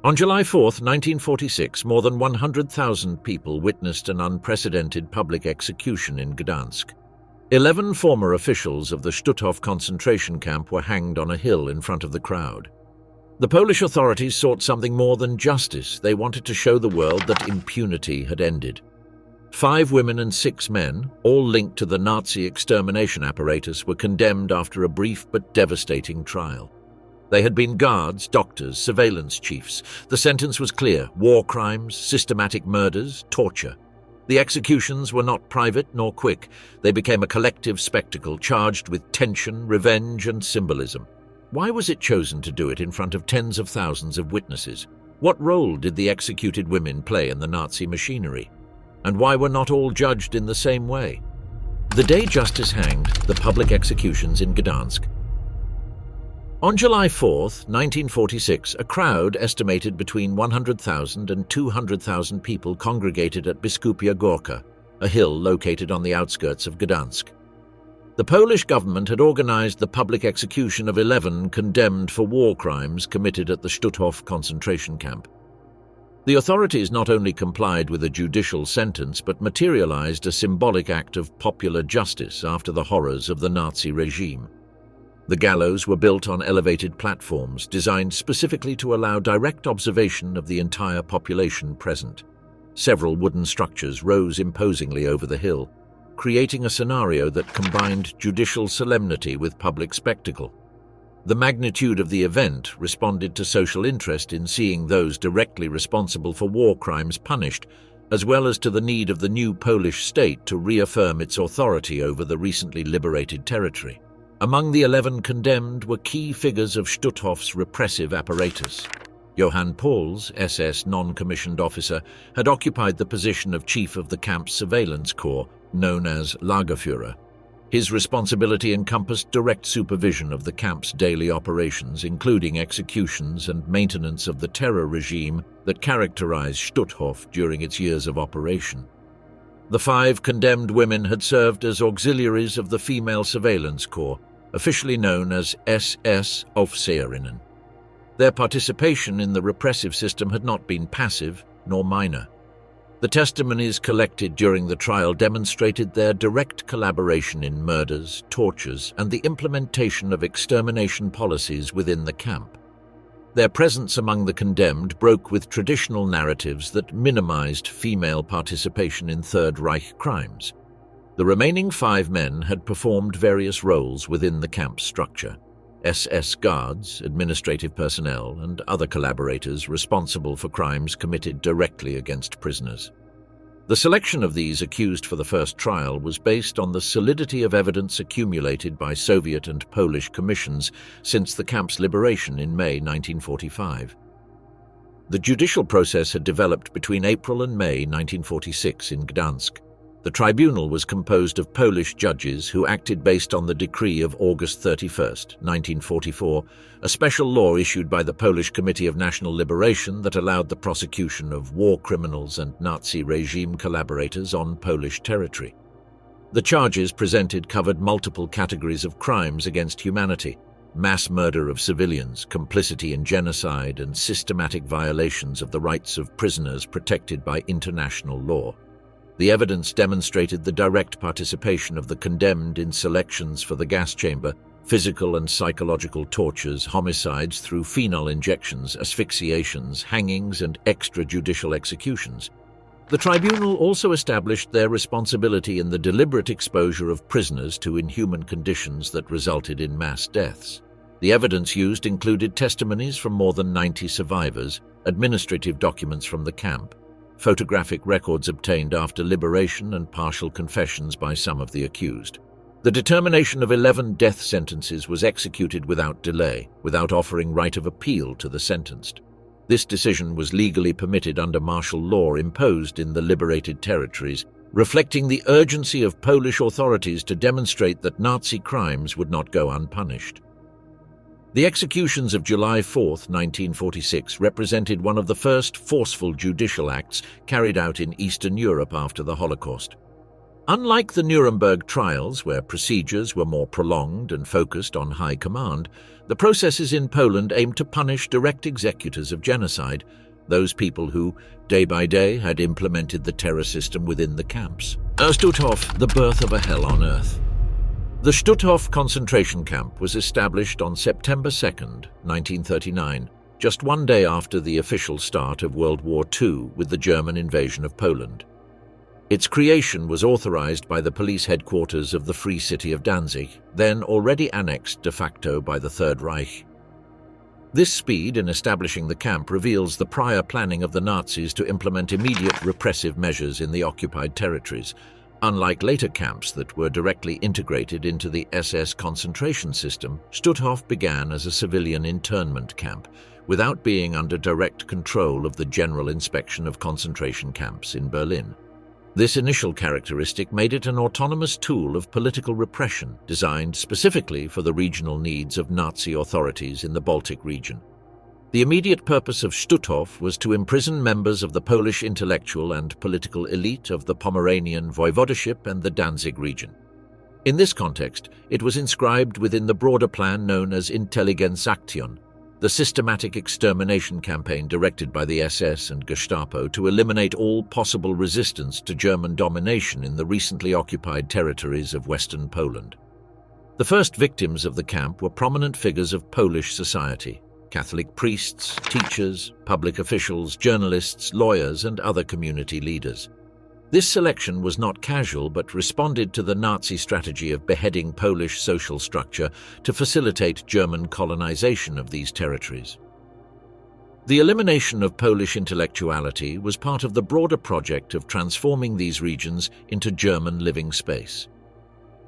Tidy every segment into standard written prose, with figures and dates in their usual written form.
On July 4, 1946, more than 100,000 people witnessed an unprecedented public execution in Gdansk. 11 former officials of the Stutthof concentration camp were hanged on a hill in front of the crowd. The Polish authorities sought something more than justice. They wanted to show the world that impunity had ended. 5 women and 6 men, all linked to the Nazi extermination apparatus, were condemned after a brief but devastating trial. They had been guards, doctors, surveillance chiefs. The sentence was clear: war crimes, systematic murders, torture. The executions were not private nor quick. They became a collective spectacle charged with tension, revenge, and symbolism. Why was it chosen to do it in front of tens of thousands of witnesses? What role did the executed women play in the Nazi machinery? And why were not all judged in the same way? The day justice hanged the public executions in Gdansk. On July 4, 1946, a crowd estimated between 100,000 and 200,000 people congregated at Biskupia Górka, a hill located on the outskirts of Gdansk. The Polish government had organized the public execution of 11 condemned for war crimes committed at the Stutthof concentration camp. The authorities not only complied with a judicial sentence but materialized a symbolic act of popular justice after the horrors of the Nazi regime. The gallows were built on elevated platforms designed specifically to allow direct observation of the entire population present. Several wooden structures rose imposingly over the hill, creating a scenario that combined judicial solemnity with public spectacle. The magnitude of the event responded to social interest in seeing those directly responsible for war crimes punished, as well as to the need of the new Polish state to reaffirm its authority over the recently liberated territory. Among the 11 condemned were key figures of Stutthof's repressive apparatus. Johann Pauls, SS non-commissioned officer, had occupied the position of chief of the camp's surveillance corps, known as Lagerführer. His responsibility encompassed direct supervision of the camp's daily operations, including executions and maintenance of the terror regime that characterized Stutthof during its years of operation. The 5 condemned women had served as auxiliaries of the female surveillance corps, officially known as SS Aufseherinnen. Their participation in the repressive system had not been passive nor minor. The testimonies collected during the trial demonstrated their direct collaboration in murders, tortures, and the implementation of extermination policies within the camp. Their presence among the condemned broke with traditional narratives that minimized female participation in Third Reich crimes. The remaining 5 men had performed various roles within the camp's structure: SS guards, administrative personnel, and other collaborators responsible for crimes committed directly against prisoners. The selection of these accused for the first trial was based on the solidity of evidence accumulated by Soviet and Polish commissions since the camp's liberation in May 1945. The judicial process had developed between April and May 1946 in Gdansk. The tribunal was composed of Polish judges who acted based on the decree of August 31, 1944, a special law issued by the Polish Committee of National Liberation that allowed the prosecution of war criminals and Nazi regime collaborators on Polish territory. The charges presented covered multiple categories of crimes against humanity: mass murder of civilians, complicity in genocide, and systematic violations of the rights of prisoners protected by international law. The evidence demonstrated the direct participation of the condemned in selections for the gas chamber, physical and psychological tortures, homicides through phenol injections, asphyxiations, hangings, and extrajudicial executions. The tribunal also established their responsibility in the deliberate exposure of prisoners to inhuman conditions that resulted in mass deaths. The evidence used included testimonies from more than 90 survivors, administrative documents from the camp, photographic records obtained after liberation, and partial confessions by some of the accused. The determination of 11 death sentences was executed without delay, without offering right of appeal to the sentenced. This decision was legally permitted under martial law imposed in the liberated territories, reflecting the urgency of Polish authorities to demonstrate that Nazi crimes would not go unpunished. The executions of July 4, 1946, represented one of the first forceful judicial acts carried out in Eastern Europe after the Holocaust. Unlike the Nuremberg trials, where procedures were more prolonged and focused on high command, the processes in Poland aimed to punish direct executors of genocide, those people who, day by day, had implemented the terror system within the camps. Stutthof, the birth of a hell on earth. The Stutthof concentration camp was established on September 2, 1939, just one day after the official start of World War II with the German invasion of Poland. Its creation was authorized by the police headquarters of the Free City of Danzig, then already annexed de facto by the Third Reich. This speed in establishing the camp reveals the prior planning of the Nazis to implement immediate repressive measures in the occupied territories. Unlike later camps that were directly integrated into the SS concentration system, Stutthof began as a civilian internment camp, without being under direct control of the General Inspection of Concentration Camps in Berlin. This initial characteristic made it an autonomous tool of political repression, designed specifically for the regional needs of Nazi authorities in the Baltic region. The immediate purpose of Stutthof was to imprison members of the Polish intellectual and political elite of the Pomeranian voivodeship and the Danzig region. In this context, it was inscribed within the broader plan known as Intelligenzaktion, the systematic extermination campaign directed by the SS and Gestapo to eliminate all possible resistance to German domination in the recently occupied territories of Western Poland. The first victims of the camp were prominent figures of Polish society: Catholic priests, teachers, public officials, journalists, lawyers, and other community leaders. This selection was not casual but responded to the Nazi strategy of beheading Polish social structure to facilitate German colonization of these territories. The elimination of Polish intellectuality was part of the broader project of transforming these regions into German living space.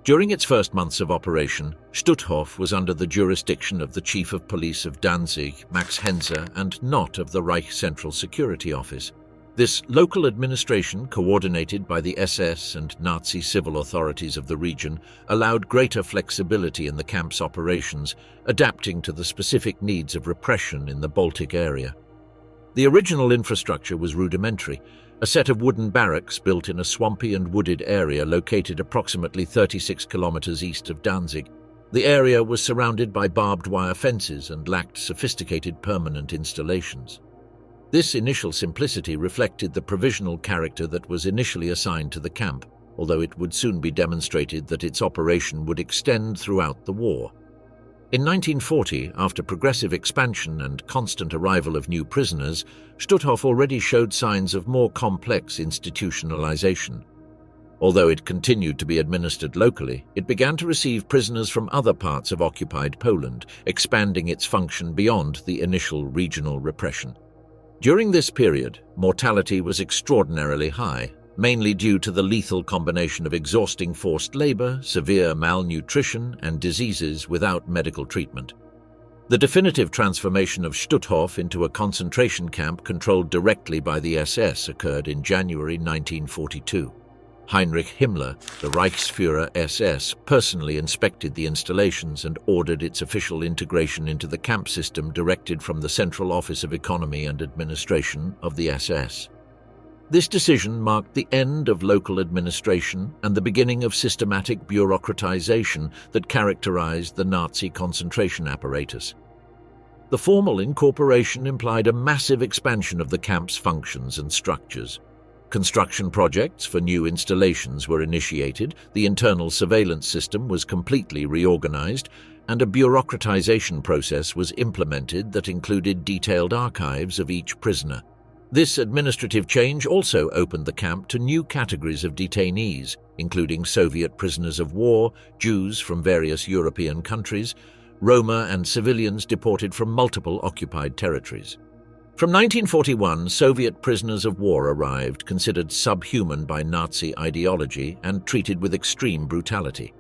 During its first months of operation, Stutthof was under the jurisdiction of the Chief of Police of Danzig, Max Henze, and not of the Reich Central Security Office. This local administration, coordinated by the SS and Nazi civil authorities of the region, allowed greater flexibility in the camp's operations, adapting to the specific needs of repression in the Baltic area. The original infrastructure was rudimentary, a set of wooden barracks built in a swampy and wooded area located approximately 36 kilometers east of Danzig. The area was surrounded by barbed wire fences and lacked sophisticated permanent installations. This initial simplicity reflected the provisional character that was initially assigned to the camp, although it would soon be demonstrated that its operation would extend throughout the war. In 1940, after progressive expansion and constant arrival of new prisoners, Stutthof already showed signs of more complex institutionalization. Although it continued to be administered locally, it began to receive prisoners from other parts of occupied Poland, expanding its function beyond the initial regional repression. During this period, mortality was extraordinarily high, mainly due to the lethal combination of exhausting forced labor, severe malnutrition, and diseases without medical treatment. The definitive transformation of Stutthof into a concentration camp controlled directly by the SS occurred in January 1942. Heinrich Himmler, the Reichsführer SS, personally inspected the installations and ordered its official integration into the camp system directed from the Central Office of Economy and Administration of the SS. This decision marked the end of local administration and the beginning of systematic bureaucratization that characterized the Nazi concentration apparatus. The formal incorporation implied a massive expansion of the camp's functions and structures. Construction projects for new installations were initiated, the internal surveillance system was completely reorganized, and a bureaucratization process was implemented that included detailed archives of each prisoner. This administrative change also opened the camp to new categories of detainees, including Soviet prisoners of war, Jews from various European countries, Roma and civilians deported from multiple occupied territories. From 1941, Soviet prisoners of war arrived, considered subhuman by Nazi ideology and treated with extreme brutality.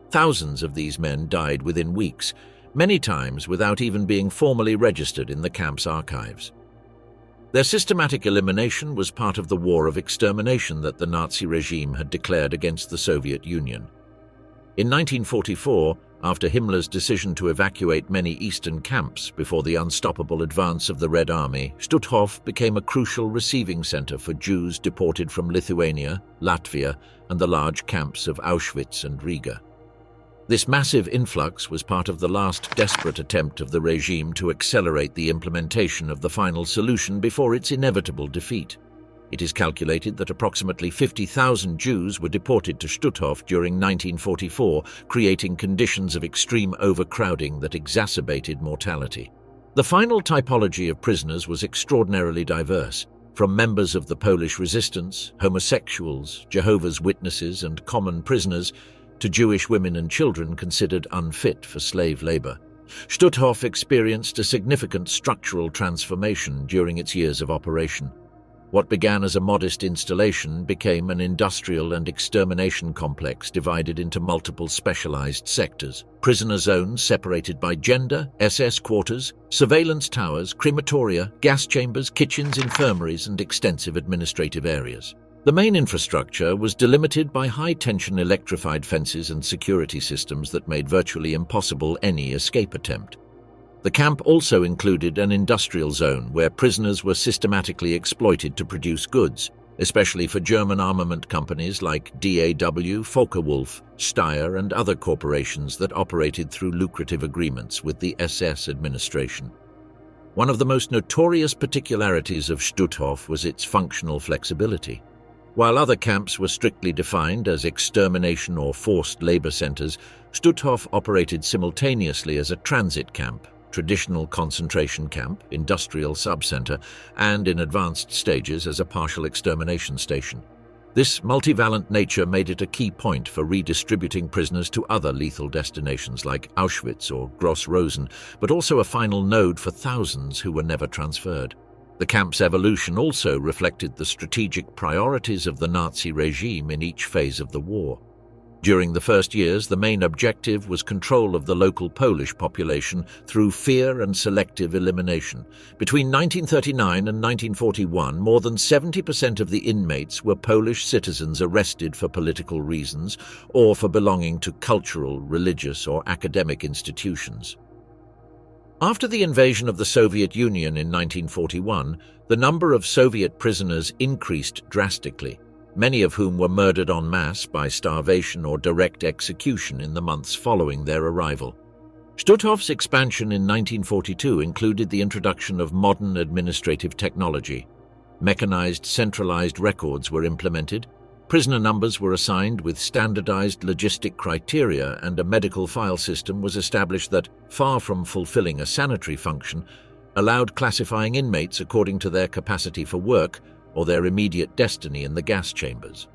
Thousands of these men died within weeks, many times without even being formally registered in the camp's archives. Their systematic elimination was part of the war of extermination that the Nazi regime had declared against the Soviet Union. In 1944, after Himmler's decision to evacuate many eastern camps before the unstoppable advance of the Red Army, Stutthof became a crucial receiving center for Jews deported from Lithuania, Latvia, and the large camps of Auschwitz and Riga. This massive influx was part of the last desperate attempt of the regime to accelerate the implementation of the final solution before its inevitable defeat. It is calculated that approximately 50,000 Jews were deported to Stutthof during 1944, creating conditions of extreme overcrowding that exacerbated mortality. The final typology of prisoners was extraordinarily diverse, from members of the Polish resistance, homosexuals, Jehovah's Witnesses, and common prisoners, to Jewish women and children considered unfit for slave labor. Stutthof experienced a significant structural transformation during its years of operation. What began as a modest installation became an industrial and extermination complex divided into multiple specialized sectors: prisoner zones separated by gender, SS quarters, surveillance towers, crematoria, gas chambers, kitchens, infirmaries, and extensive administrative areas. The main infrastructure was delimited by high-tension electrified fences and security systems that made virtually impossible any escape attempt. The camp also included an industrial zone where prisoners were systematically exploited to produce goods, especially for German armament companies like DAW, Focke-Wulf, Steyr, and other corporations that operated through lucrative agreements with the SS administration. One of the most notorious particularities of Stutthof was its functional flexibility. While other camps were strictly defined as extermination or forced labor centers, Stutthof operated simultaneously as a transit camp, traditional concentration camp, industrial subcenter, and in advanced stages as a partial extermination station. This multivalent nature made it a key point for redistributing prisoners to other lethal destinations like Auschwitz or Gross Rosen, but also a final node for thousands who were never transferred. The camp's evolution also reflected the strategic priorities of the Nazi regime in each phase of the war. During the first years, the main objective was control of the local Polish population through fear and selective elimination. Between 1939 and 1941, more than 70% of the inmates were Polish citizens arrested for political reasons or for belonging to cultural, religious, or academic institutions. After the invasion of the Soviet Union in 1941, the number of Soviet prisoners increased drastically, many of whom were murdered en masse by starvation or direct execution in the months following their arrival. Stutthof's expansion in 1942 included the introduction of modern administrative technology. Mechanized, centralized records were implemented, prisoner numbers were assigned with standardized logistic criteria, and a medical file system was established that, far from fulfilling a sanitary function, allowed classifying inmates according to their capacity for work or their immediate destiny in the gas chambers.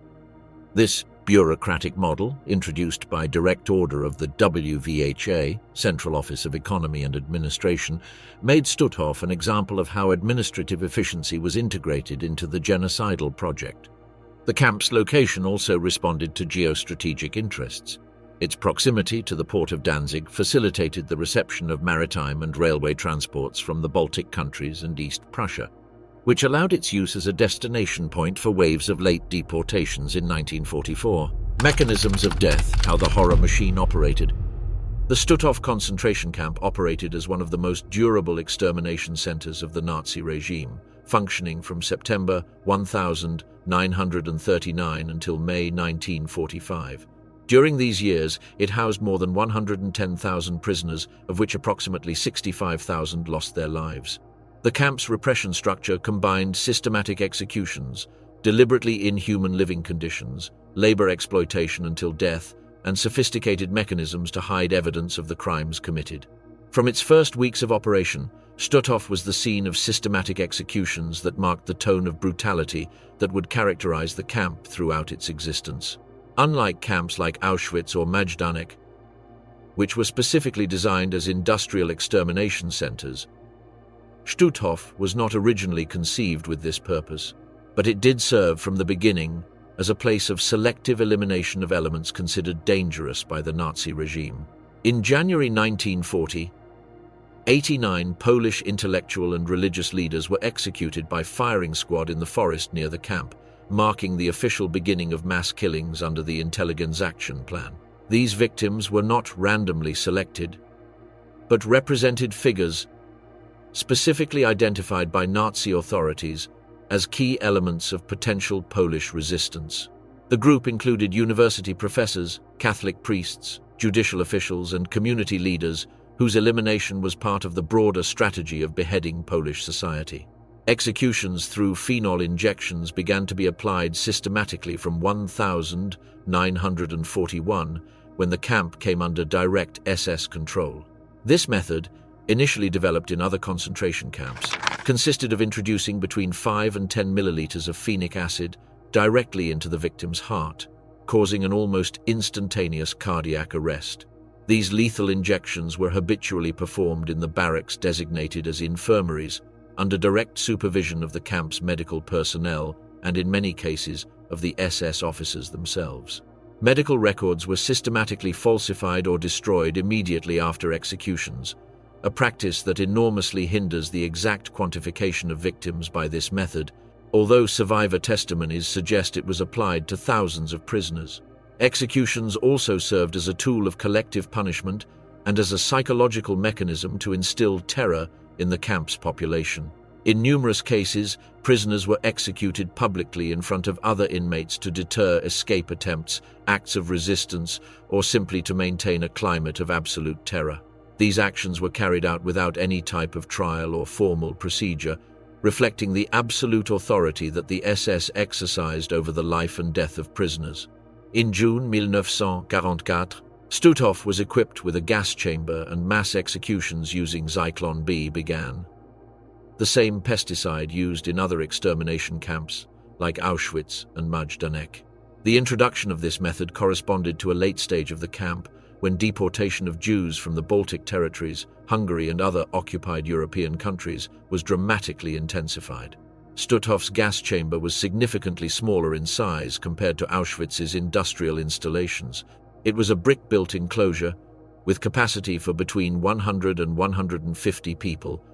This bureaucratic model, introduced by direct order of the WVHA, Central Office of Economy and Administration, made Stutthof an example of how administrative efficiency was integrated into the genocidal project. The camp's location also responded to geostrategic interests. Its proximity to the port of Danzig facilitated the reception of maritime and railway transports from the Baltic countries and East Prussia, which allowed its use as a destination point for waves of late deportations in 1944. Mechanisms of death, how the horror machine operated. The Stutthof concentration camp operated as one of the most durable extermination centers of the Nazi regime, functioning from September 1939 until May 1945. During these years, it housed more than 110,000 prisoners, of which approximately 65,000 lost their lives. The camp's repression structure combined systematic executions, deliberately inhuman living conditions, labor exploitation until death, and sophisticated mechanisms to hide evidence of the crimes committed. From its first weeks of operation, Stutthof was the scene of systematic executions that marked the tone of brutality that would characterize the camp throughout its existence. Unlike camps like Auschwitz or Gdansk, which were specifically designed as industrial extermination centers, Stutthof was not originally conceived with this purpose, but it did serve from the beginning as a place of selective elimination of elements considered dangerous by the Nazi regime. In January 1940, 89 Polish intellectual and religious leaders were executed by firing squad in the forest near the camp, marking the official beginning of mass killings under the Intelligence Action Plan. These victims were not randomly selected, but represented figures specifically identified by Nazi authorities as key elements of potential Polish resistance. The group included university professors, Catholic priests, judicial officials, and community leaders whose elimination was part of the broader strategy of beheading Polish society. Executions through phenol injections began to be applied systematically from 1941, when the camp came under direct SS control. This method, initially developed in other concentration camps, consisted of introducing between 5 and 10 milliliters of phenic acid directly into the victim's heart, causing an almost instantaneous cardiac arrest. These lethal injections were habitually performed in the barracks designated as infirmaries, under direct supervision of the camp's medical personnel and, in many cases, of the SS officers themselves. Medical records were systematically falsified or destroyed immediately after executions, a practice that enormously hinders the exact quantification of victims by this method, although survivor testimonies suggest it was applied to thousands of prisoners. Executions also served as a tool of collective punishment and as a psychological mechanism to instill terror in the camp's population. In numerous cases, prisoners were executed publicly in front of other inmates to deter escape attempts, acts of resistance, or simply to maintain a climate of absolute terror. These actions were carried out without any type of trial or formal procedure, reflecting the absolute authority that the SS exercised over the life and death of prisoners. In June 1944, Stutthof was equipped with a gas chamber and mass executions using Zyklon B began. The same pesticide used in other extermination camps, like Auschwitz and Gdansk. The introduction of this method corresponded to a late stage of the camp, when deportation of Jews from the Baltic territories, Hungary and other occupied European countries was dramatically intensified. Stutthof's gas chamber was significantly smaller in size compared to Auschwitz's industrial installations. It was a brick-built enclosure with capacity for between 100 and 150 people,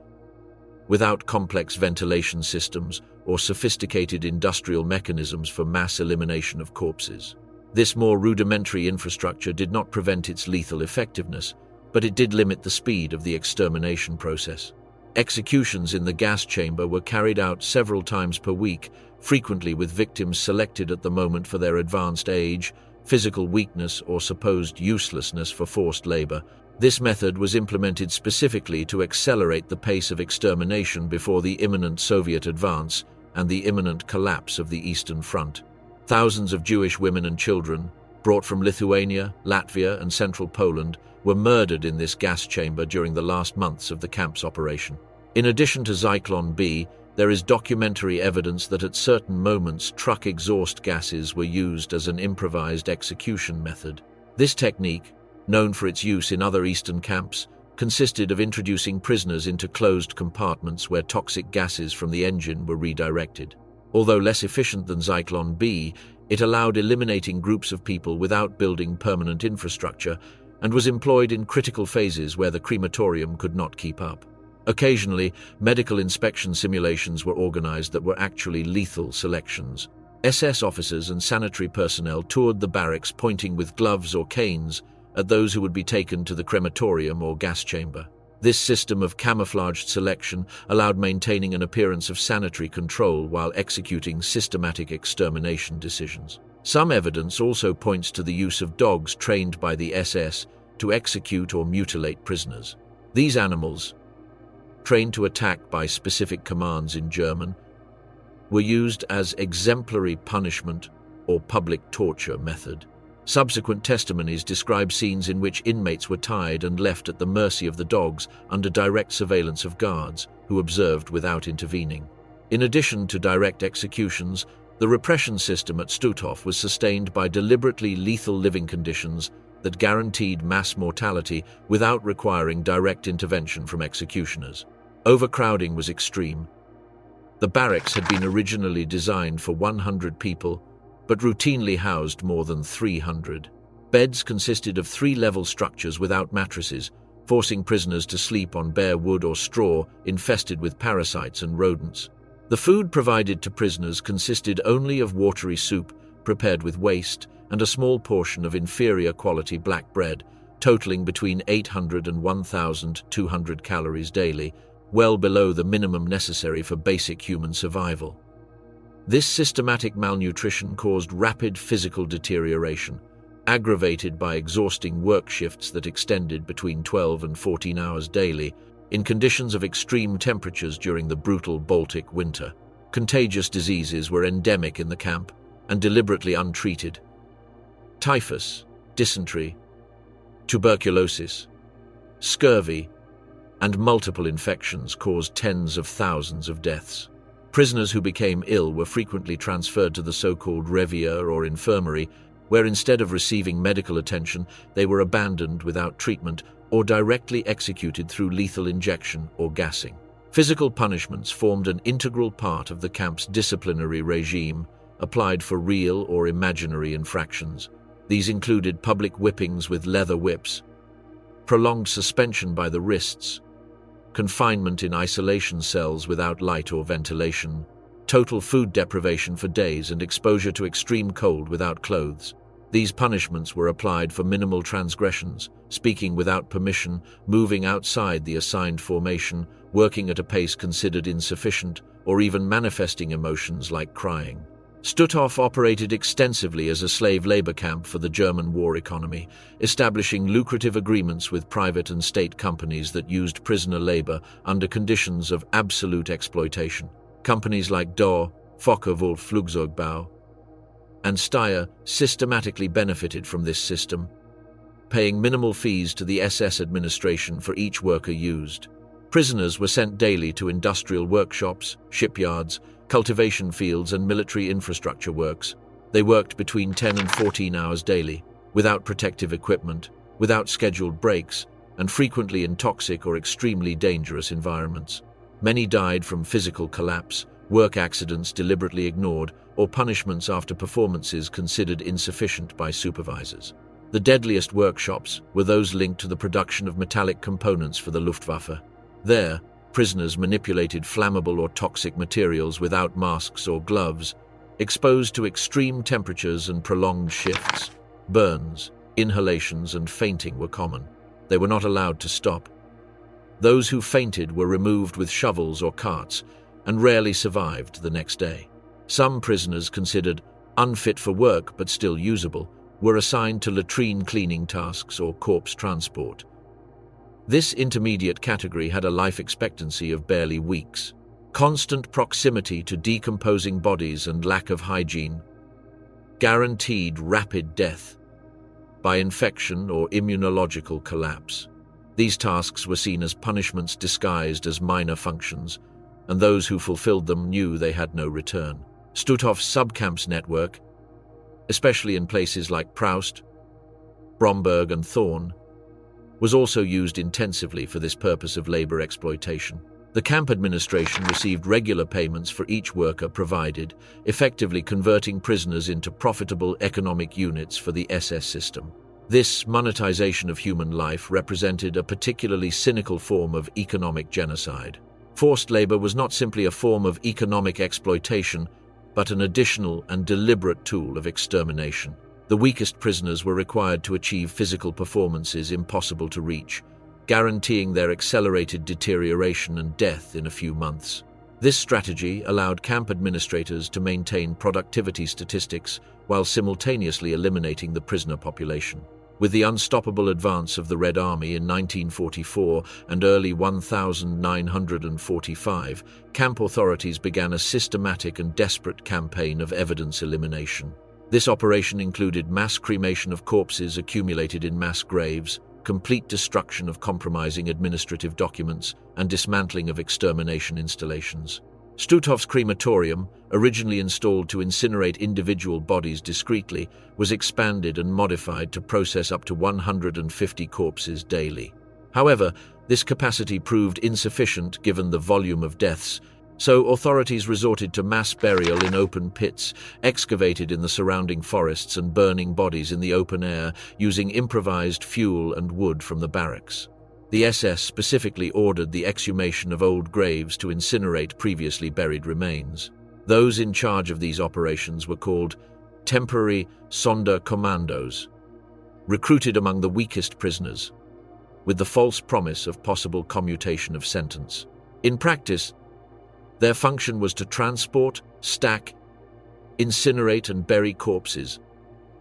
without complex ventilation systems or sophisticated industrial mechanisms for mass elimination of corpses. This more rudimentary infrastructure did not prevent its lethal effectiveness, but it did limit the speed of the extermination process. Executions in the gas chamber were carried out several times per week, frequently with victims selected at the moment for their advanced age, physical weakness, or supposed uselessness for forced labor. This method was implemented specifically to accelerate the pace of extermination before the imminent Soviet advance and the imminent collapse of the Eastern Front. Thousands of Jewish women and children, brought from Lithuania, Latvia, and central Poland, were murdered in this gas chamber during the last months of the camp's operation. In addition to Zyklon B, there is documentary evidence that at certain moments truck exhaust gases were used as an improvised execution method. This technique, known for its use in other Eastern camps, consisted of introducing prisoners into closed compartments where toxic gases from the engine were redirected. Although less efficient than Zyklon B, it allowed eliminating groups of people without building permanent infrastructure and was employed in critical phases where the crematorium could not keep up. Occasionally, medical inspection simulations were organized that were actually lethal selections. SS officers and sanitary personnel toured the barracks pointing with gloves or canes at those who would be taken to the crematorium or gas chamber. This system of camouflaged selection allowed maintaining an appearance of sanitary control while executing systematic extermination decisions. Some evidence also points to the use of dogs trained by the SS to execute or mutilate prisoners. These animals, trained to attack by specific commands in German, were used as exemplary punishment or public torture method. Subsequent testimonies describe scenes in which inmates were tied and left at the mercy of the dogs under direct surveillance of guards, who observed without intervening. In addition to direct executions, the repression system at Stutthof was sustained by deliberately lethal living conditions that guaranteed mass mortality without requiring direct intervention from executioners. Overcrowding was extreme. The barracks had been originally designed for 100 people, but routinely housed more than 300. Beds consisted of 3-level structures without mattresses, forcing prisoners to sleep on bare wood or straw infested with parasites and rodents. The food provided to prisoners consisted only of watery soup, prepared with waste, and a small portion of inferior quality black bread, totaling between 800 and 1,200 calories daily, well below the minimum necessary for basic human survival. This systematic malnutrition caused rapid physical deterioration, aggravated by exhausting work shifts that extended between 12 and 14 hours daily, in conditions of extreme temperatures during the brutal Baltic winter. Contagious diseases were endemic in the camp and deliberately untreated. Typhus, dysentery, tuberculosis, scurvy, and multiple infections caused tens of thousands of deaths. Prisoners who became ill were frequently transferred to the so-called revier or infirmary, where instead of receiving medical attention, they were abandoned without treatment or directly executed through lethal injection or gassing. Physical punishments formed an integral part of the camp's disciplinary regime, applied for real or imaginary infractions. These included public whippings with leather whips, prolonged suspension by the wrists, confinement in isolation cells without light or ventilation, total food deprivation for days, and exposure to extreme cold without clothes. These punishments were applied for minimal transgressions: speaking without permission, moving outside the assigned formation, working at a pace considered insufficient, or even manifesting emotions like crying. Stutthof operated extensively as a slave labor camp for the German war economy, establishing lucrative agreements with private and state companies that used prisoner labor under conditions of absolute exploitation. Companies like Dörr, Focke-Wulf Flugzeugbau, and Steyr systematically benefited from this system, paying minimal fees to the SS administration for each worker used. Prisoners were sent daily to industrial workshops, shipyards, cultivation fields, and military infrastructure works. They worked between 10 and 14 hours daily, without protective equipment, without scheduled breaks, and frequently in toxic or extremely dangerous environments. Many died from physical collapse, work accidents deliberately ignored, or punishments after performances considered insufficient by supervisors. The deadliest workshops were those linked to the production of metallic components for the Luftwaffe. There, prisoners manipulated flammable or toxic materials without masks or gloves, exposed to extreme temperatures and prolonged shifts. Burns, inhalations, and fainting were common. They were not allowed to stop. Those who fainted were removed with shovels or carts and rarely survived the next day. Some prisoners, considered unfit for work but still usable, were assigned to latrine cleaning tasks or corpse transport. This intermediate category had a life expectancy of barely weeks. Constant proximity to decomposing bodies and lack of hygiene guaranteed rapid death by infection or immunological collapse. These tasks were seen as punishments disguised as minor functions, and those who fulfilled them knew they had no return. Stutthof's subcamps network, especially in places like Proust, Bromberg, and Thorn, was also used intensively for this purpose of labor exploitation. The camp administration received regular payments for each worker provided, effectively converting prisoners into profitable economic units for the SS system. This monetization of human life represented a particularly cynical form of economic genocide. Forced labor was not simply a form of economic exploitation, but an additional and deliberate tool of extermination. The weakest prisoners were required to achieve physical performances impossible to reach, guaranteeing their accelerated deterioration and death in a few months. This strategy allowed camp administrators to maintain productivity statistics while simultaneously eliminating the prisoner population. With the unstoppable advance of the Red Army in 1944 and early 1945, camp authorities began a systematic and desperate campaign of evidence elimination. This operation included mass cremation of corpses accumulated in mass graves, complete destruction of compromising administrative documents, and dismantling of extermination installations. Stutthof's crematorium, originally installed to incinerate individual bodies discreetly, was expanded and modified to process up to 150 corpses daily. However, this capacity proved insufficient given the volume of deaths, so authorities resorted to mass burial in open pits, excavated in the surrounding forests, and burning bodies in the open air using improvised fuel and wood from the barracks. The SS specifically ordered the exhumation of old graves to incinerate previously buried remains. Those in charge of these operations were called temporary Sonderkommandos, recruited among the weakest prisoners, with the false promise of possible commutation of sentence. In practice, their function was to transport, stack, incinerate and bury corpses,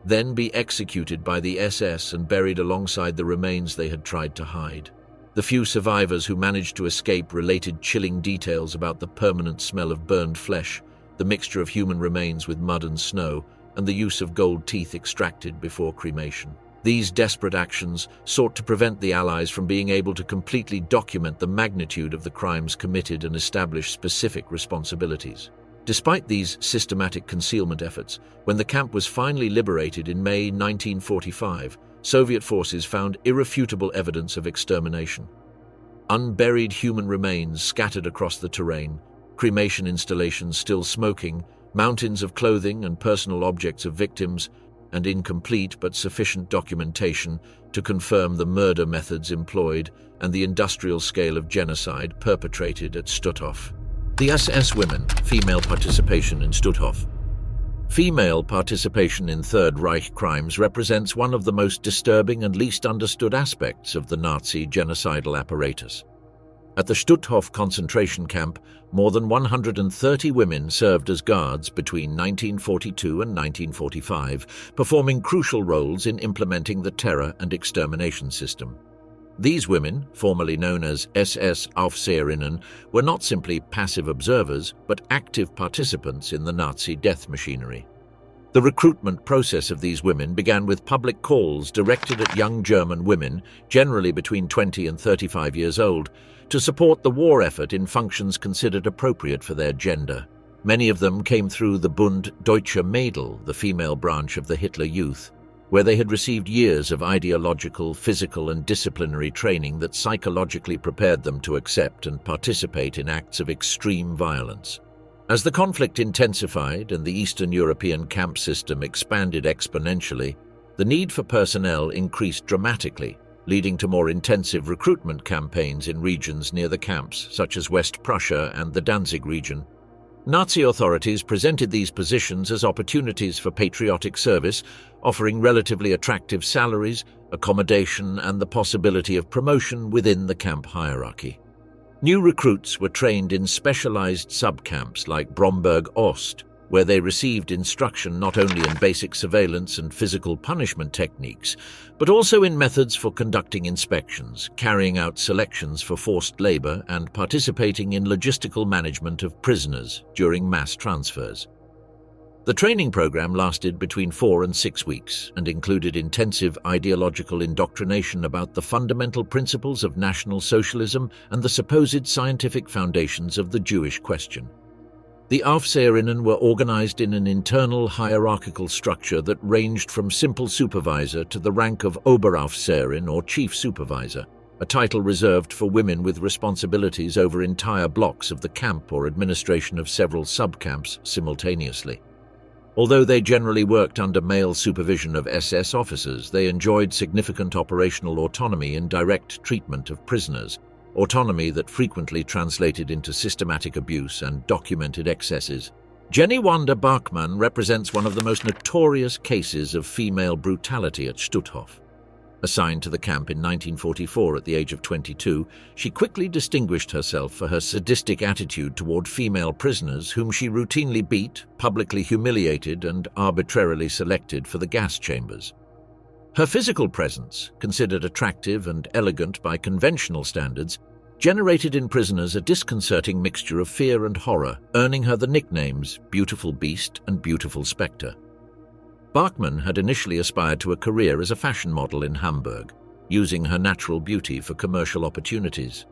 then be executed by the SS and buried alongside the remains they had tried to hide. The few survivors who managed to escape related chilling details about the permanent smell of burned flesh, the mixture of human remains with mud and snow, and the use of gold teeth extracted before cremation. These desperate actions sought to prevent the Allies from being able to completely document the magnitude of the crimes committed and establish specific responsibilities. Despite these systematic concealment efforts, when the camp was finally liberated in May 1945, Soviet forces found irrefutable evidence of extermination. Unburied human remains scattered across the terrain, cremation installations still smoking, mountains of clothing and personal objects of victims, and incomplete but sufficient documentation to confirm the murder methods employed and the industrial scale of genocide perpetrated at Stutthof. The SS women, female participation in Stutthof. Female participation in Third Reich crimes represents one of the most disturbing and least understood aspects of the Nazi genocidal apparatus. At the Stutthof concentration camp, more than 130 women served as guards between 1942 and 1945, performing crucial roles in implementing the terror and extermination system. These women, formerly known as SS Aufseherinnen, were not simply passive observers, but active participants in the Nazi death machinery. The recruitment process of these women began with public calls directed at young German women, generally between 20 and 35 years old, to support the war effort in functions considered appropriate for their gender. Many of them came through the Bund Deutsche Mädel, the female branch of the Hitler Youth, where they had received years of ideological, physical and disciplinary training that psychologically prepared them to accept and participate in acts of extreme violence. As the conflict intensified and the Eastern European camp system expanded exponentially, the need for personnel increased dramatically, leading to more intensive recruitment campaigns in regions near the camps, such as West Prussia and the Danzig region. Nazi authorities presented these positions as opportunities for patriotic service, offering relatively attractive salaries, accommodation, and the possibility of promotion within the camp hierarchy. New recruits were trained in specialized sub-camps like Bromberg-Ost, where they received instruction not only in basic surveillance and physical punishment techniques, but also in methods for conducting inspections, carrying out selections for forced labor, and participating in logistical management of prisoners during mass transfers. The training program lasted between 4 and 6 weeks and included intensive ideological indoctrination about the fundamental principles of National Socialism and the supposed scientific foundations of the Jewish question. The Aufseherinnen were organized in an internal hierarchical structure that ranged from simple supervisor to the rank of Oberaufseherin or chief supervisor, a title reserved for women with responsibilities over entire blocks of the camp or administration of several sub-camps simultaneously. Although they generally worked under male supervision of SS officers, they enjoyed significant operational autonomy in direct treatment of prisoners, autonomy that frequently translated into systematic abuse and documented excesses. Jenny Wanda Bachmann represents one of the most notorious cases of female brutality at Stutthof. Assigned to the camp in 1944 at the age of 22, she quickly distinguished herself for her sadistic attitude toward female prisoners whom she routinely beat, publicly humiliated, and arbitrarily selected for the gas chambers. Her physical presence, considered attractive and elegant by conventional standards, generated in prisoners a disconcerting mixture of fear and horror, earning her the nicknames Beautiful Beast and Beautiful Spectre. Bachmann had initially aspired to a career as a fashion model in Hamburg, using her natural beauty for commercial opportunities.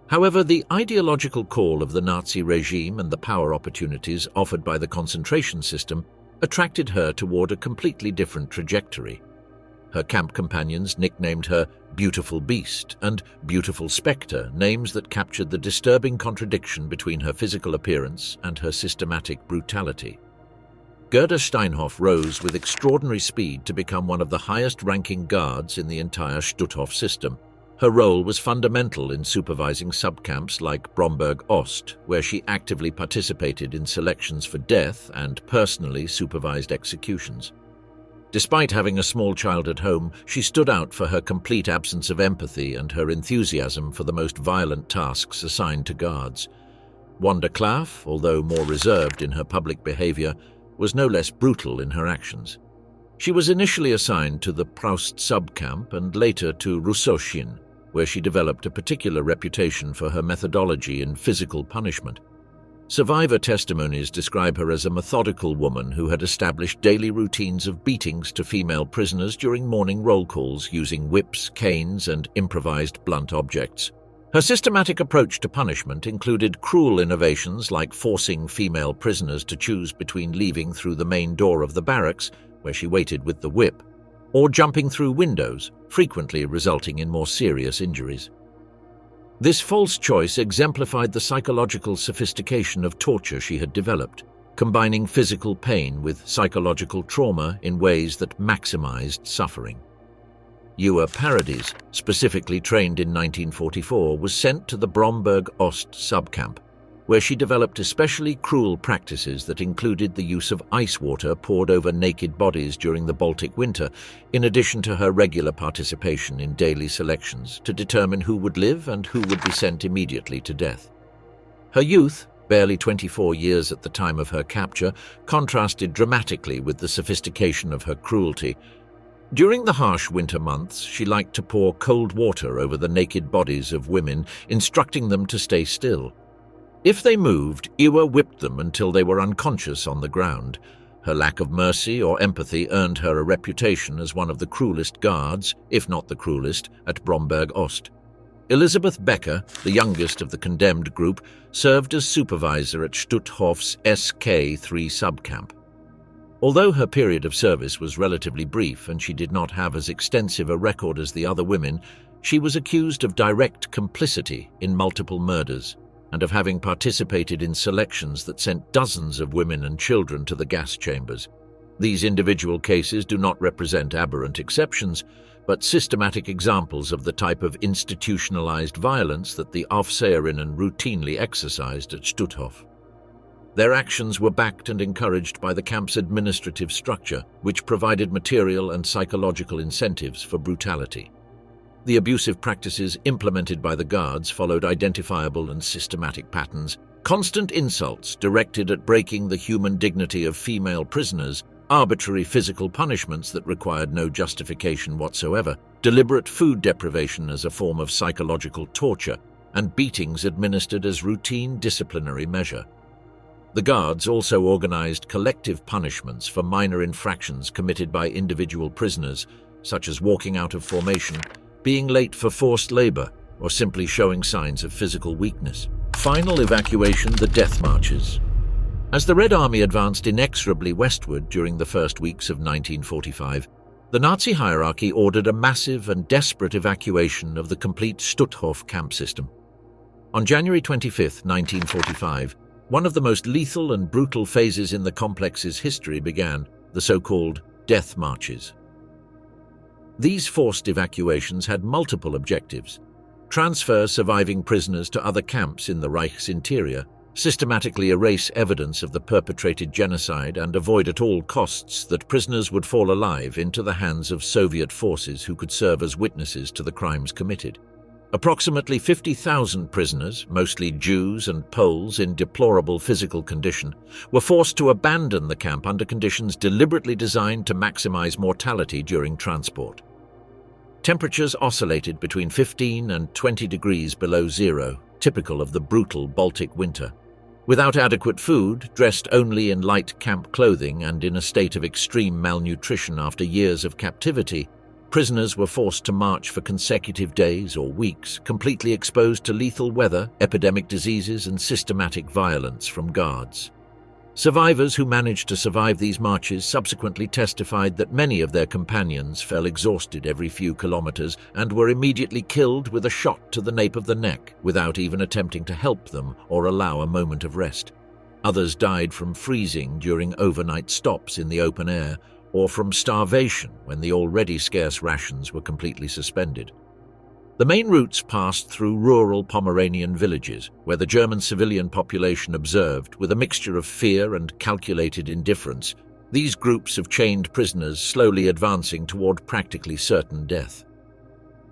However, the ideological call of the Nazi regime and the power opportunities offered by the concentration system attracted her toward a completely different trajectory. Her camp companions nicknamed her Beautiful Beast and Beautiful Spectre, names that captured the disturbing contradiction between her physical appearance and her systematic brutality. Gerda Steinhoff rose with extraordinary speed to become one of the highest-ranking guards in the entire Stutthof system, Her role was fundamental in supervising subcamps like Bromberg-Ost, where she actively participated in selections for death and personally supervised executions. Despite having a small child at home, she stood out for her complete absence of empathy and her enthusiasm for the most violent tasks assigned to guards. Wanda Klaff, although more reserved in her public behavior, was no less brutal in her actions. She was initially assigned to the Proust subcamp and later to Rusoshin, where she developed a particular reputation for her methodology in physical punishment. Survivor testimonies describe her as a methodical woman who had established daily routines of beatings to female prisoners during morning roll calls using whips, canes, and improvised blunt objects. Her systematic approach to punishment included cruel innovations like forcing female prisoners to choose between leaving through the main door of the barracks, where she waited with the whip, or jumping through windows, frequently resulting in more serious injuries. This false choice exemplified the psychological sophistication of torture she had developed, combining physical pain with psychological trauma in ways that maximized suffering. Ewa Paradis, specifically trained in 1944, was sent to the Bromberg-Ost subcamp, where she developed especially cruel practices that included the use of ice water poured over naked bodies during the Baltic winter, in addition to her regular participation in daily selections to determine who would live and who would be sent immediately to death. Her youth, barely 24 years at the time of her capture, contrasted dramatically with the sophistication of her cruelty. During the harsh winter months, she liked to pour cold water over the naked bodies of women, instructing them to stay still. If they moved, Ewa whipped them until they were unconscious on the ground. Her lack of mercy or empathy earned her a reputation as one of the cruelest guards, if not the cruelest, at Bromberg-Ost. Elizabeth Becker, the youngest of the condemned group, served as supervisor at Stutthof's SK3 subcamp. Although her period of service was relatively brief and she did not have as extensive a record as the other women, she was accused of direct complicity in multiple murders and of having participated in selections that sent dozens of women and children to the gas chambers. These individual cases do not represent aberrant exceptions, but systematic examples of the type of institutionalized violence that the Aufseherinnen routinely exercised at Stutthof. Their actions were backed and encouraged by the camp's administrative structure, which provided material and psychological incentives for brutality. The abusive practices implemented by the guards followed identifiable and systematic patterns: constant insults directed at breaking the human dignity of female prisoners, arbitrary physical punishments that required no justification whatsoever, deliberate food deprivation as a form of psychological torture, and beatings administered as routine disciplinary measure. The guards also organized collective punishments for minor infractions committed by individual prisoners, such as walking out of formation, being late for forced labor, or simply showing signs of physical weakness. Final evacuation: the death marches. As the Red Army advanced inexorably westward during the first weeks of 1945, the Nazi hierarchy ordered a massive and desperate evacuation of the complete Stutthof camp system. On January 25, 1945, one of the most lethal and brutal phases in the complex's history began, the so-called death marches. These forced evacuations had multiple objectives: transfer surviving prisoners to other camps in the Reich's interior, systematically erase evidence of the perpetrated genocide, and avoid at all costs that prisoners would fall alive into the hands of Soviet forces who could serve as witnesses to the crimes committed. Approximately 50,000 prisoners, mostly Jews and Poles in deplorable physical condition, were forced to abandon the camp under conditions deliberately designed to maximize mortality during transport. Temperatures oscillated between 15 and 20 degrees below zero, typical of the brutal Baltic winter. Without adequate food, dressed only in light camp clothing, and in a state of extreme malnutrition after years of captivity, prisoners were forced to march for consecutive days or weeks, completely exposed to lethal weather, epidemic diseases, and systematic violence from guards. Survivors who managed to survive these marches subsequently testified that many of their companions fell exhausted every few kilometers and were immediately killed with a shot to the nape of the neck without even attempting to help them or allow a moment of rest. Others died from freezing during overnight stops in the open air, or from starvation when the already scarce rations were completely suspended. The main routes passed through rural Pomeranian villages, where the German civilian population observed, with a mixture of fear and calculated indifference, these groups of chained prisoners slowly advancing toward practically certain death.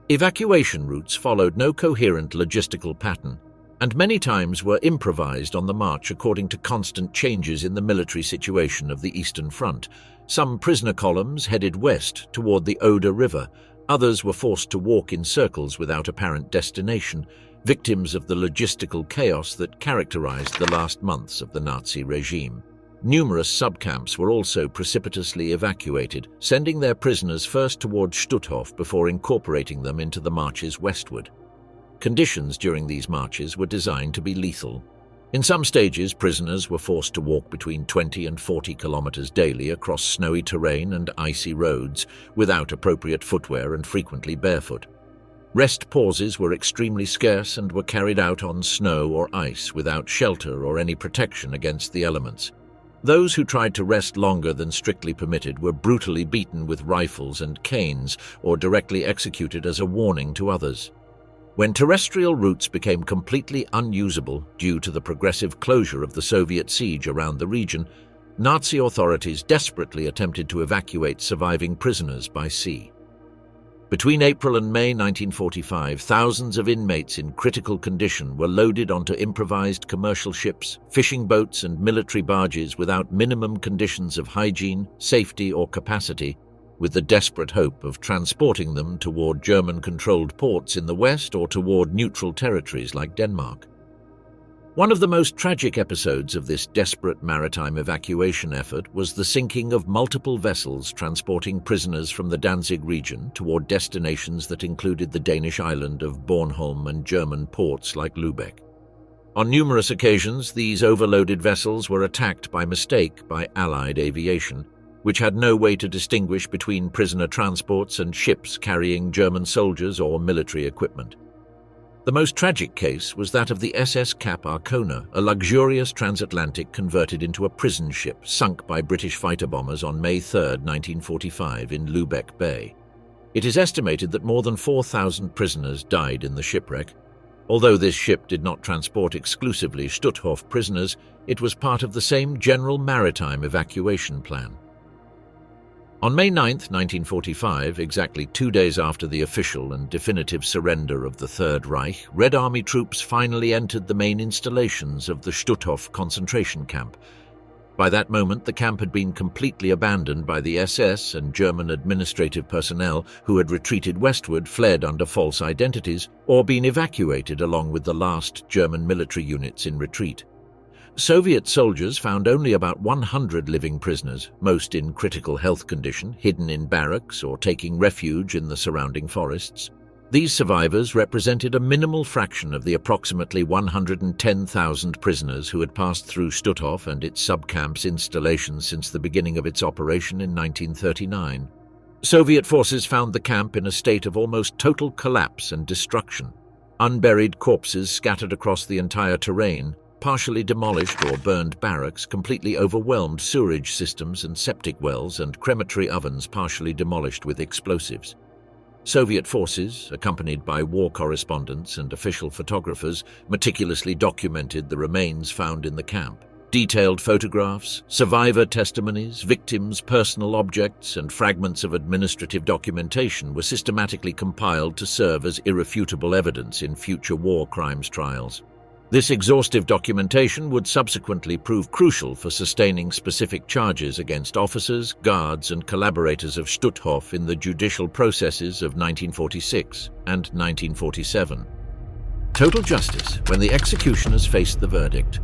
Evacuation routes followed no coherent logistical pattern, and many times were improvised on the march according to constant changes in the military situation of the Eastern Front. Some prisoner columns headed west toward the Oder River. Others were forced to walk in circles without apparent destination, victims of the logistical chaos that characterized the last months of the Nazi regime. Numerous subcamps were also precipitously evacuated, sending their prisoners first toward Stutthof before incorporating them into the marches westward. Conditions during these marches were designed to be lethal. In some stages, prisoners were forced to walk between 20 and 40 kilometers daily across snowy terrain and icy roads, without appropriate footwear and frequently barefoot. Rest pauses were extremely scarce and were carried out on snow or ice without shelter or any protection against the elements. Those who tried to rest longer than strictly permitted were brutally beaten with rifles and canes or directly executed as a warning to others. When terrestrial routes became completely unusable due to the progressive closure of the Soviet siege around the region, Nazi authorities desperately attempted to evacuate surviving prisoners by sea. Between April and May 1945, thousands of inmates in critical condition were loaded onto improvised commercial ships, fishing boats, and military barges without minimum conditions of hygiene, safety, or capacity, with the desperate hope of transporting them toward German-controlled ports in the west or toward neutral territories like Denmark. One of the most tragic episodes of this desperate maritime evacuation effort was the sinking of multiple vessels transporting prisoners from the Danzig region toward destinations that included the Danish island of Bornholm and German ports like Lübeck. On numerous occasions, these overloaded vessels were attacked by mistake by Allied aviation, which had no way to distinguish between prisoner transports and ships carrying German soldiers or military equipment. The most tragic case was that of the SS Cap Arcona, a luxurious transatlantic converted into a prison ship sunk by British fighter bombers on May 3, 1945 in Lübeck Bay. It is estimated that more than 4,000 prisoners died in the shipwreck. Although this ship did not transport exclusively Stutthof prisoners, it was part of the same general maritime evacuation plan. On May 9, 1945, exactly 2 days after the official and definitive surrender of the Third Reich, Red Army troops finally entered the main installations of the Stutthof concentration camp. By that moment, the camp had been completely abandoned by the SS, and German administrative personnel who had retreated westward fled under false identities or been evacuated along with the last German military units in retreat. Soviet soldiers found only about 100 living prisoners, most in critical health condition, hidden in barracks or taking refuge in the surrounding forests. These survivors represented a minimal fraction of the approximately 110,000 prisoners who had passed through Stutthof and its subcamps installations since the beginning of its operation in 1939. Soviet forces found the camp in a state of almost total collapse and destruction. Unburied corpses scattered across the entire terrain, partially demolished or burned barracks, completely overwhelmed sewerage systems and septic wells, and crematory ovens partially demolished with explosives. Soviet forces, accompanied by war correspondents and official photographers, meticulously documented the remains found in the camp. Detailed photographs, survivor testimonies, victims' personal objects, and fragments of administrative documentation were systematically compiled to serve as irrefutable evidence in future war crimes trials. This exhaustive documentation would subsequently prove crucial for sustaining specific charges against officers, guards, and collaborators of Stutthof in the judicial processes of 1946 and 1947. Total justice when the executioners faced the verdict.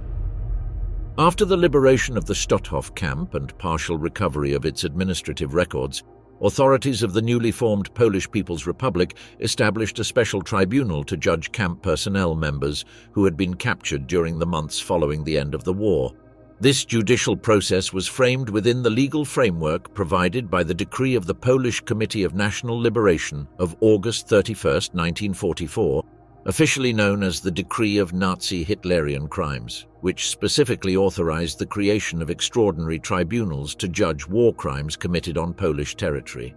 After the liberation of the Stutthof camp and partial recovery of its administrative records, authorities of the newly formed Polish People's Republic established a special tribunal to judge camp personnel members who had been captured during the months following the end of the war. This judicial process was framed within the legal framework provided by the decree of the Polish Committee of National Liberation of August 31, 1944, officially known as the Decree of Nazi Hitlerian Crimes, which specifically authorized the creation of extraordinary tribunals to judge war crimes committed on Polish territory.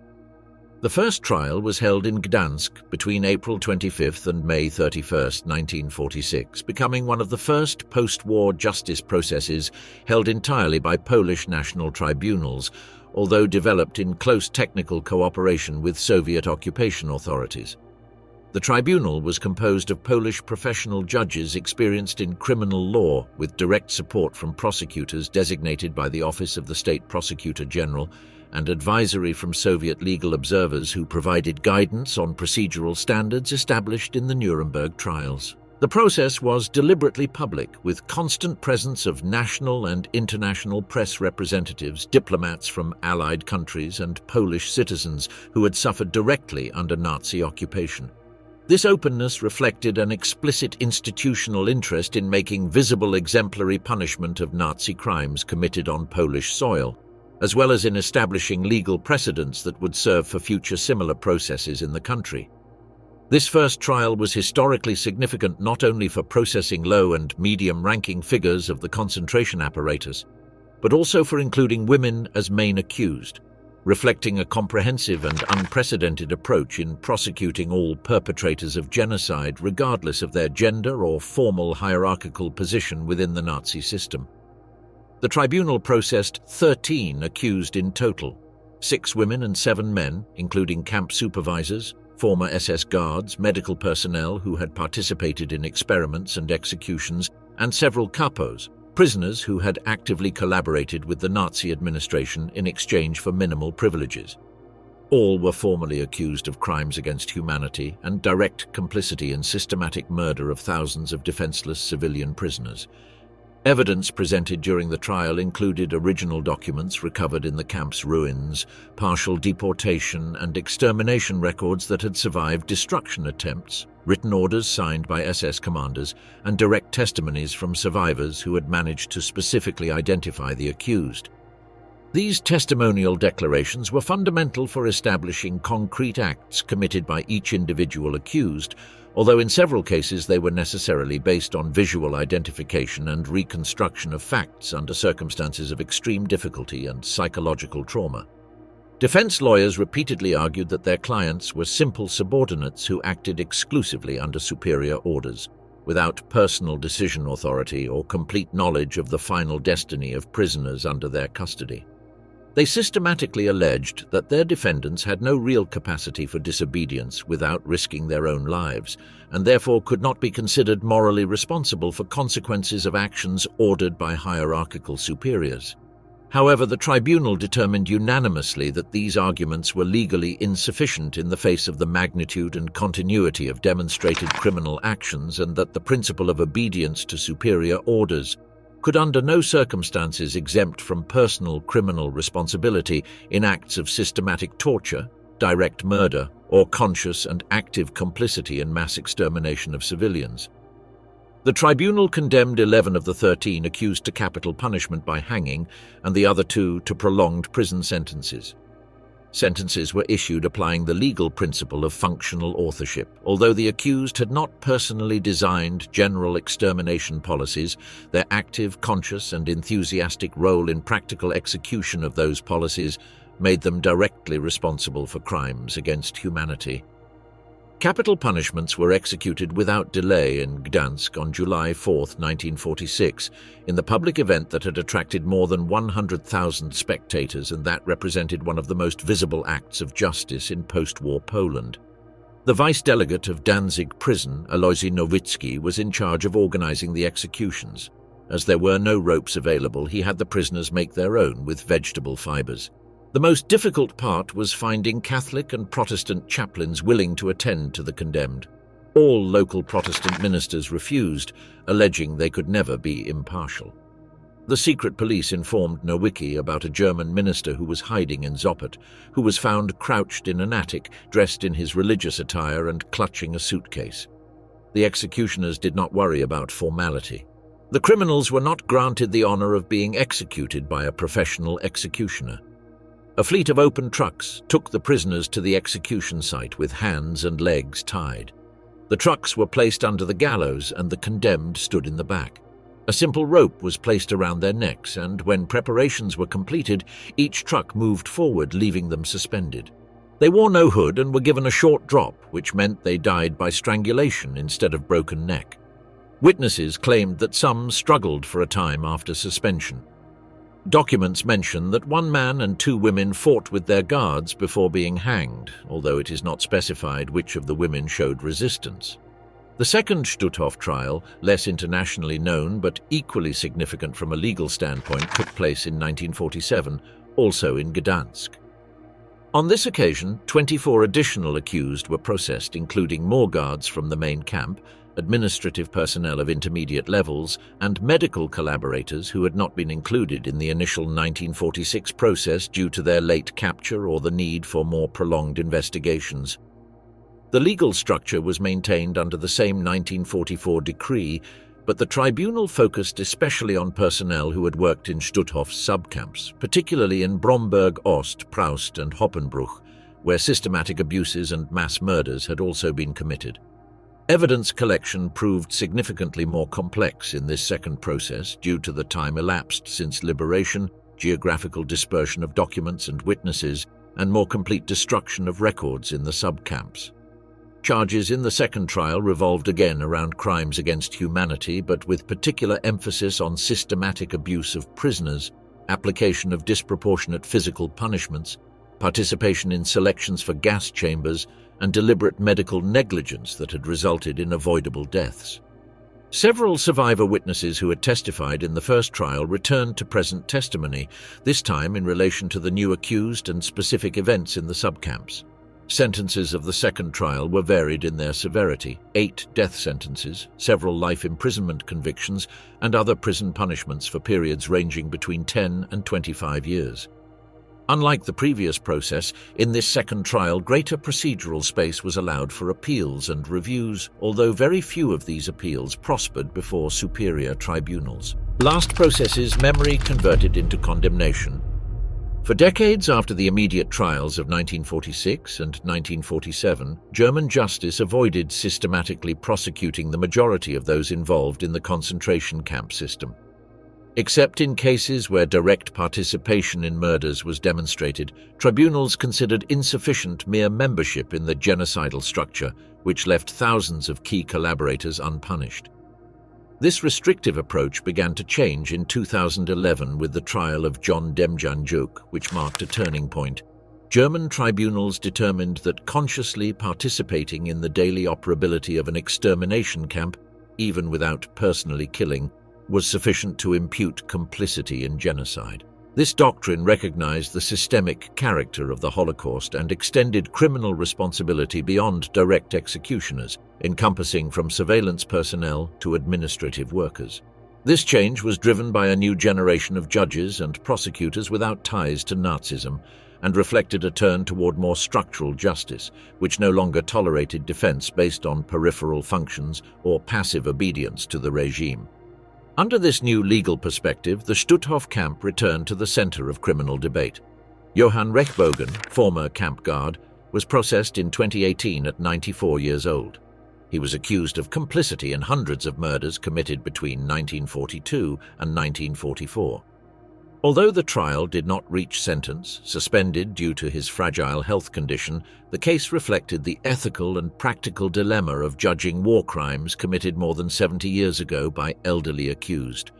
The first trial was held in Gdansk between April 25 and May 31, 1946, becoming one of the first post-war justice processes held entirely by Polish national tribunals, although developed in close technical cooperation with Soviet occupation authorities. The tribunal was composed of Polish professional judges experienced in criminal law, with direct support from prosecutors designated by the Office of the State Prosecutor General, and advisory from Soviet legal observers who provided guidance on procedural standards established in the Nuremberg trials. The process was deliberately public, with constant presence of national and international press representatives, diplomats from Allied countries, and Polish citizens who had suffered directly under Nazi occupation. This openness reflected an explicit institutional interest in making visible exemplary punishment of Nazi crimes committed on Polish soil, as well as in establishing legal precedents that would serve for future similar processes in the country. This first trial was historically significant not only for processing low and medium-ranking figures of the concentration apparatus, but also for including women as main accused, reflecting a comprehensive and unprecedented approach in prosecuting all perpetrators of genocide regardless of their gender or formal hierarchical position within the Nazi system. The tribunal processed 13 accused in total, 6 women and 7 men, including camp supervisors, former SS guards, medical personnel who had participated in experiments and executions, and several kapos, prisoners who had actively collaborated with the Nazi administration in exchange for minimal privileges. All were formally accused of crimes against humanity and direct complicity in systematic murder of thousands of defenseless civilian prisoners. Evidence presented during the trial included original documents recovered in the camp's ruins, partial deportation and extermination records that had survived destruction attempts, written orders signed by SS commanders, and direct testimonies from survivors who had managed to specifically identify the accused. These testimonial declarations were fundamental for establishing concrete acts committed by each individual accused, although in several cases they were necessarily based on visual identification and reconstruction of facts under circumstances of extreme difficulty and psychological trauma. Defense lawyers repeatedly argued that their clients were simple subordinates who acted exclusively under superior orders, without personal decision authority or complete knowledge of the final destiny of prisoners under their custody. They systematically alleged that their defendants had no real capacity for disobedience without risking their own lives, and therefore could not be considered morally responsible for consequences of actions ordered by hierarchical superiors. However, the tribunal determined unanimously that these arguments were legally insufficient in the face of the magnitude and continuity of demonstrated criminal actions, and that the principle of obedience to superior orders could under no circumstances exempt from personal criminal responsibility in acts of systematic torture, direct murder, or conscious and active complicity in mass extermination of civilians. The tribunal condemned 11 of the 13 accused to capital punishment by hanging and the other 2 to prolonged prison sentences. Sentences were issued applying the legal principle of functional authorship. Although the accused had not personally designed general extermination policies, their active, conscious, and enthusiastic role in practical execution of those policies made them directly responsible for crimes against humanity. Capital punishments were executed without delay in Gdansk on July 4, 1946, in the public event that had attracted more than 100,000 spectators and that represented one of the most visible acts of justice in post-war Poland. The vice-delegate of Danzig prison, Alojzy Nowicki, was in charge of organizing the executions. As there were no ropes available, he had the prisoners make their own with vegetable fibers. The most difficult part was finding Catholic and Protestant chaplains willing to attend to the condemned. All local Protestant ministers refused, alleging they could never be impartial. The secret police informed Nowicki about a German minister who was hiding in Sopot, who was found crouched in an attic, dressed in his religious attire and clutching a suitcase. The executioners did not worry about formality. The criminals were not granted the honor of being executed by a professional executioner. A fleet of open trucks took the prisoners to the execution site with hands and legs tied. The trucks were placed under the gallows and the condemned stood in the back. A simple rope was placed around their necks, and when preparations were completed, each truck moved forward, leaving them suspended. They wore no hood and were given a short drop, which meant they died by strangulation instead of broken neck. Witnesses claimed that some struggled for a time after suspension. Documents mention that one man and two women fought with their guards before being hanged, although it is not specified which of the women showed resistance. The second Stutthof trial, less internationally known but equally significant from a legal standpoint, took place in 1947, also in Gdansk. On this occasion, 24 additional accused were processed, including more guards from the main camp, administrative personnel of intermediate levels, and medical collaborators who had not been included in the initial 1946 process due to their late capture or the need for more prolonged investigations. The legal structure was maintained under the same 1944 decree, but the tribunal focused especially on personnel who had worked in Stutthof's subcamps, particularly in Bromberg Ost, Proust and Hoppenbruch, where systematic abuses and mass murders had also been committed. Evidence collection proved significantly more complex in this second process due to the time elapsed since liberation, geographical dispersion of documents and witnesses, and more complete destruction of records in the subcamps. Charges in the second trial revolved again around crimes against humanity, but with particular emphasis on systematic abuse of prisoners, application of disproportionate physical punishments, participation in selections for gas chambers, and deliberate medical negligence that had resulted in avoidable deaths. Several survivor witnesses who had testified in the first trial returned to present testimony, this time in relation to the new accused and specific events in the subcamps. Sentences of the second trial were varied in their severity: 8 death sentences, several life imprisonment convictions, and other prison punishments for periods ranging between 10 and 25 years. Unlike the previous process, in this second trial, greater procedural space was allowed for appeals and reviews, although very few of these appeals prospered before superior tribunals. Last process's memory converted into condemnation. For decades after the immediate trials of 1946 and 1947, German justice avoided systematically prosecuting the majority of those involved in the concentration camp system. Except in cases where direct participation in murders was demonstrated, tribunals considered insufficient mere membership in the genocidal structure, which left thousands of key collaborators unpunished. This restrictive approach began to change in 2011 with the trial of John Demjanjuk, which marked a turning point. German tribunals determined that consciously participating in the daily operability of an extermination camp, even without personally killing, was sufficient to impute complicity in genocide. This doctrine recognized the systemic character of the Holocaust and extended criminal responsibility beyond direct executioners, encompassing from surveillance personnel to administrative workers. This change was driven by a new generation of judges and prosecutors without ties to Nazism, and reflected a turn toward more structural justice, which no longer tolerated defense based on peripheral functions or passive obedience to the regime. Under this new legal perspective, the Stutthof camp returned to the center of criminal debate. Johann Rechbogen, former camp guard, was processed in 2018 at 94 years old. He was accused of complicity in hundreds of murders committed between 1942 and 1944. Although the trial did not reach sentence, suspended due to his fragile health condition, the case reflected the ethical and practical dilemma of judging war crimes committed more than 70 years ago by elderly accused.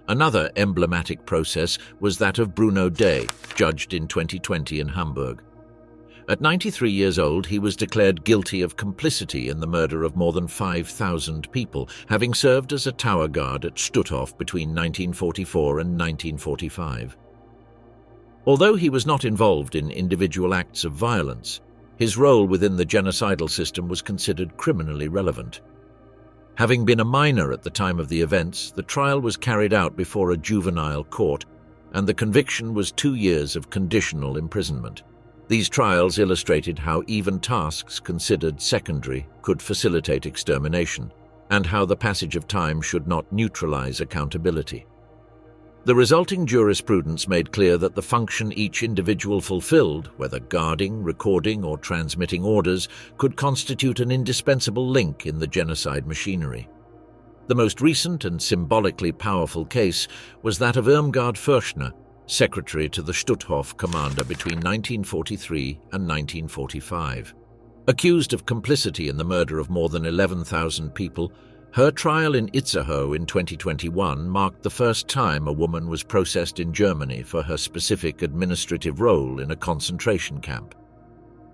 Another emblematic process was that of Bruno Day, judged in 2020 in Hamburg. At 93 years old, he was declared guilty of complicity in the murder of more than 5,000 people, having served as a tower guard at Stutthof between 1944 and 1945. Although he was not involved in individual acts of violence, his role within the genocidal system was considered criminally relevant. Having been a minor at the time of the events, the trial was carried out before a juvenile court, and the conviction was 2 years of conditional imprisonment. These trials illustrated how even tasks considered secondary could facilitate extermination, and how the passage of time should not neutralize accountability. The resulting jurisprudence made clear that the function each individual fulfilled, whether guarding, recording, or transmitting orders, could constitute an indispensable link in the genocide machinery. The most recent and symbolically powerful case was that of Irmgard Fürchner, secretary to the Stutthof commander between 1943 and 1945. Accused of complicity in the murder of more than 11,000 people, her trial in Itzehoe in 2021 marked the first time a woman was processed in Germany for her specific administrative role in a concentration camp.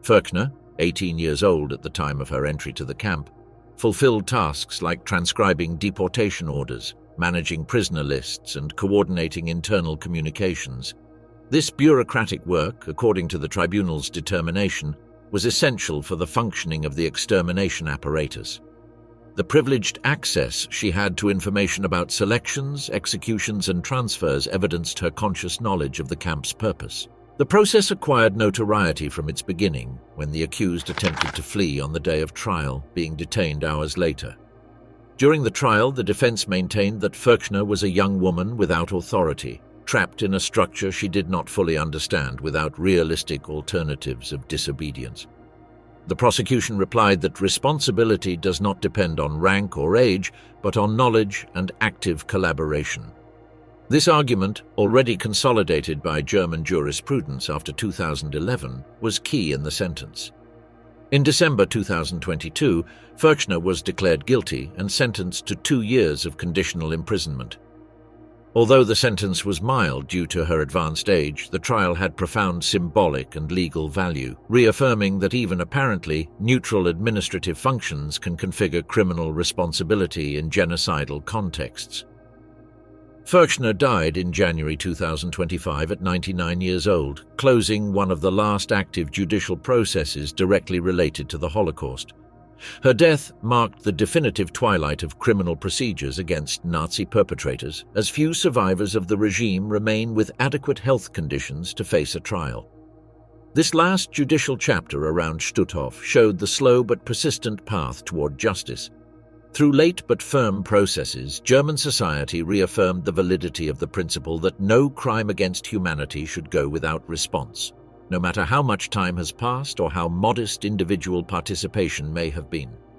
Fürchner, 18 years old at the time of her entry to the camp, fulfilled tasks like transcribing deportation orders, managing prisoner lists, and coordinating internal communications. This bureaucratic work, according to the tribunal's determination, was essential for the functioning of the extermination apparatus. The privileged access she had to information about selections, executions, and transfers evidenced her conscious knowledge of the camp's purpose. The process acquired notoriety from its beginning, when the accused attempted to flee on the day of trial, being detained hours later. During the trial, the defense maintained that Fürchner was a young woman without authority, trapped in a structure she did not fully understand without realistic alternatives of disobedience. The prosecution replied that responsibility does not depend on rank or age, but on knowledge and active collaboration. This argument, already consolidated by German jurisprudence after 2011, was key in the sentence. In December 2022, Fürchner was declared guilty and sentenced to 2 years of conditional imprisonment. Although the sentence was mild due to her advanced age, the trial had profound symbolic and legal value, reaffirming that even apparently neutral administrative functions can configure criminal responsibility in genocidal contexts. Fürchner died in January 2025 at 99 years old, closing one of the last active judicial processes directly related to the Holocaust. Her death marked the definitive twilight of criminal procedures against Nazi perpetrators, as few survivors of the regime remain with adequate health conditions to face a trial. This last judicial chapter around Stutthof showed the slow but persistent path toward justice. Through late but firm processes, German society reaffirmed the validity of the principle that no crime against humanity should go without response, no matter how much time has passed or how modest individual participation may have been.